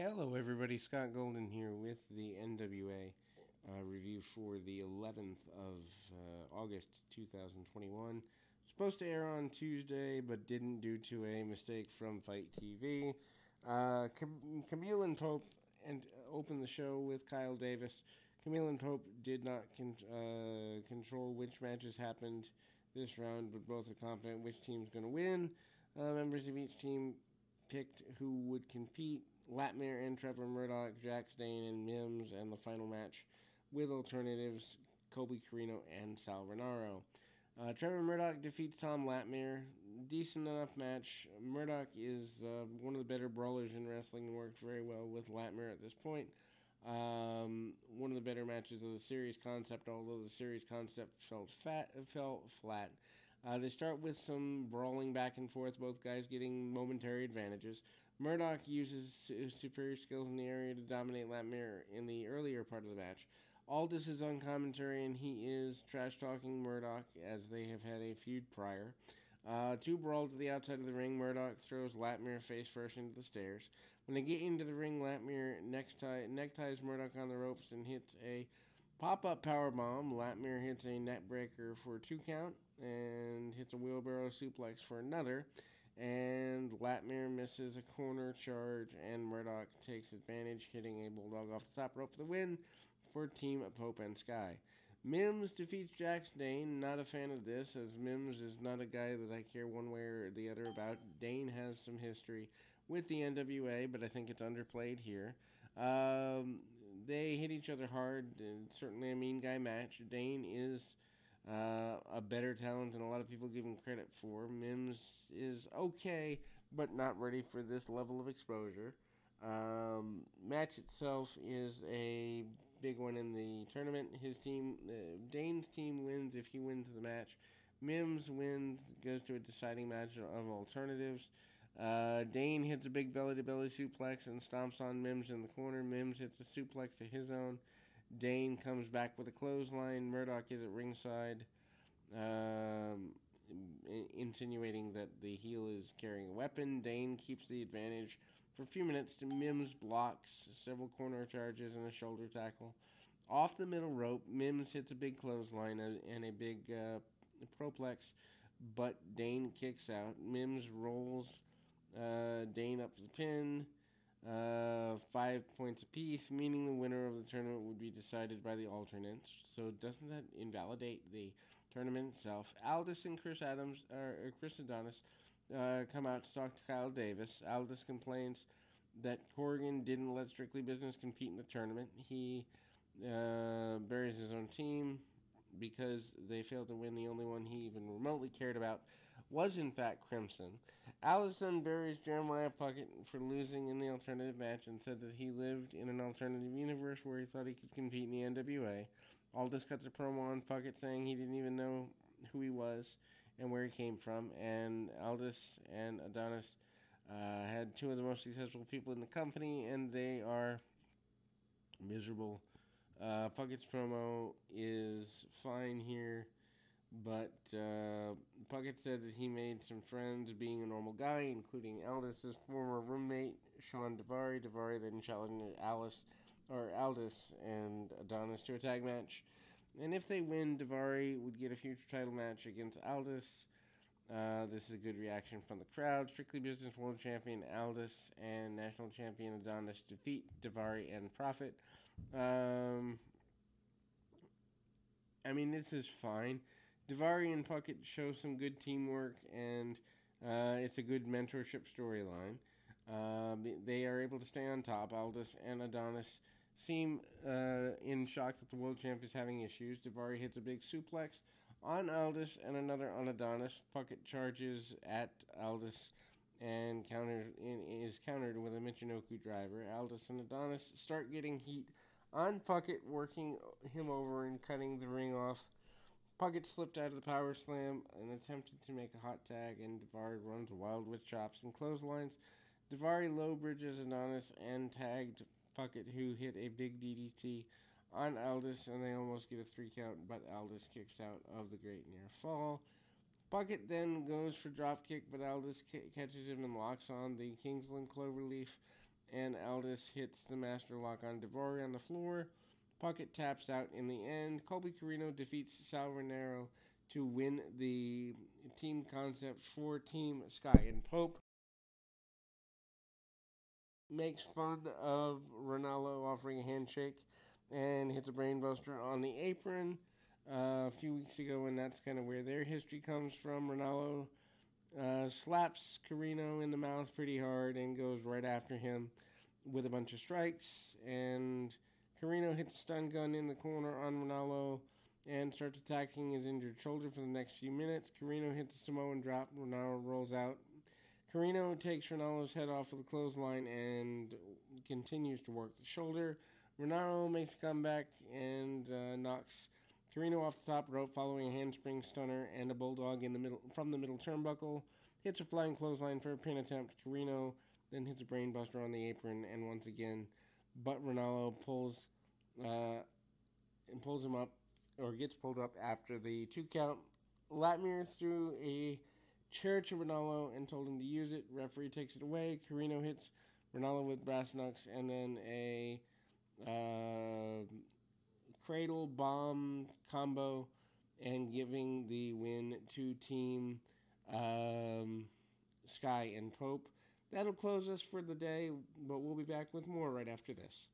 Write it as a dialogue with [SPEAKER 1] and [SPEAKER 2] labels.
[SPEAKER 1] Hello, everybody. Scott Golden here with the NWA review for the 11th of August 2021. Supposed to air on Tuesday, but didn't due to a mistake from Fight TV. Camille and Pope opened the show with Kyle Davis. Camille and Pope did not control which matches happened this round, but both are confident which team's going to win. Members of each team picked who would compete. Latmere and Trevor Murdoch, Jack Dane and Mims, and the final match with alternatives Colby Corino and Sal Renaro. Trevor Murdoch defeats Tom Latmere. Decent enough match. Murdoch is one of the better brawlers in wrestling and worked very well with Latmere at this point. One of the better matches of the series concept, although the series concept felt flat. They start with some brawling back and forth, both guys getting momentary advantages. Murdoch uses his superior skills in the area to dominate Latmere in the earlier part of the match. Aldis is on commentary and he is trash-talking Murdoch as they have had a feud prior. Two brawl to the outside of the ring. Murdoch throws Latmere face first into the stairs. When they get into the ring, Latmere neckties Murdoch on the ropes and hits a pop-up powerbomb. Latmere hits a neckbreaker for a 2 count and hits a wheelbarrow suplex for another. And Latmere misses a corner charge, and Murdoch takes advantage, hitting a bulldog off the top rope for the win for Team Pope and Sky. Mims defeats Jack Dane. Not a fan of this, as Mims is not a guy that I care one way or the other about. Dane has some history with the NWA, but I think it's underplayed here. They hit each other hard. Certainly a mean guy match. Dane is a better talent than a lot of people give him credit for. Mims is okay, but not ready for this level of exposure. Match itself is a big one in the tournament. His team, Dane's team, wins if he wins the match. Mims wins, goes to a deciding match of alternatives. Dane hits a big belly-to-belly suplex and stomps on Mims in the corner. Mims hits a suplex to his own. Dane comes back with a clothesline. Murdoch is at ringside, insinuating that the heel is carrying a weapon. Dane keeps the advantage for a few minutes. Mims blocks several corner charges and a shoulder tackle. Off the middle rope, Mims hits a big clothesline and a big proplex, but Dane kicks out. Mims rolls Dane up to the pin. 5 points apiece, meaning the winner of the tournament would be decided by the alternates. So doesn't that invalidate the tournament itself? Aldis and Chris Adonis come out to talk to Kyle Davis. Aldis complains that Corrigan didn't let Strictly Business compete in the tournament. He buries his own team because they failed to win. The only one he even remotely cared about was in fact Crimson. Allison buries Jeremiah Puckett for losing in the alternative match and said that he lived in an alternative universe where he thought he could compete in the NWA. Aldis cuts a promo on Puckett saying he didn't even know who he was and where he came from, and Aldis and Adonis had two of the most successful people in the company, and they are miserable. Puckett's promo is fine here, but Puckett said that he made some friends being a normal guy, including Aldis' former roommate, Sean Daivari. Daivari then challenged Aldis and Adonis to a tag match. And if they win, Daivari would get a future title match against Aldis. This is a good reaction from the crowd. Strictly Business World Champion Aldis and National Champion Adonis defeat Daivari and Profit. This is fine. Daivari and Puckett show some good teamwork, and it's a good mentorship storyline. They are able to stay on top. Aldis and Adonis seem in shock that the world champ is having issues. Daivari hits a big suplex on Aldis and another on Adonis. Puckett charges at Aldis and is countered with a Michinoku driver. Aldis and Adonis start getting heat on Puckett, working him over and cutting the ring off. Puckett slipped out of the power slam and attempted to make a hot tag, and Daivari runs wild with chops and clotheslines. Daivari low bridges Adonis and tagged Puckett, who hit a big DDT on Aldis, and they almost get a 3 count, but Aldis kicks out of the Great Near Fall. Puckett then goes for dropkick, but Aldis catches him and locks on the Kingsland Cloverleaf and Aldis hits the master lock on Daivari on the floor. Puckett taps out in the end. Colby Corino defeats Sal Rinauro to win the team concept for Team Sky and Pope. Makes fun of Ronaldo offering a handshake and hits a brainbuster on the apron a few weeks ago, and that's kind of where their history comes from. Ronaldo slaps Corino in the mouth pretty hard and goes right after him with a bunch of strikes, and Corino hits a stun gun in the corner on Ronaldo and starts attacking his injured shoulder for the next few minutes. Corino hits a Samoan drop. Ronaldo rolls out. Corino takes Ronaldo's head off with a clothesline and continues to work the shoulder. Ronaldo makes a comeback and knocks Corino off the top rope following a handspring stunner and a bulldog in the middle from the middle turnbuckle. Hits a flying clothesline for a pin attempt. Corino then hits a brainbuster on the apron, and once again, but Ronaldo pulls him up, or gets pulled up after the 2 count. Latmere threw a chair to Ronaldo and told him to use it. Referee takes it away. Corino hits Ronaldo with brass knucks, and then a cradle bomb combo, and giving the win to Team Sky and Pope. That'll close us for the day, but we'll be back with more right after this.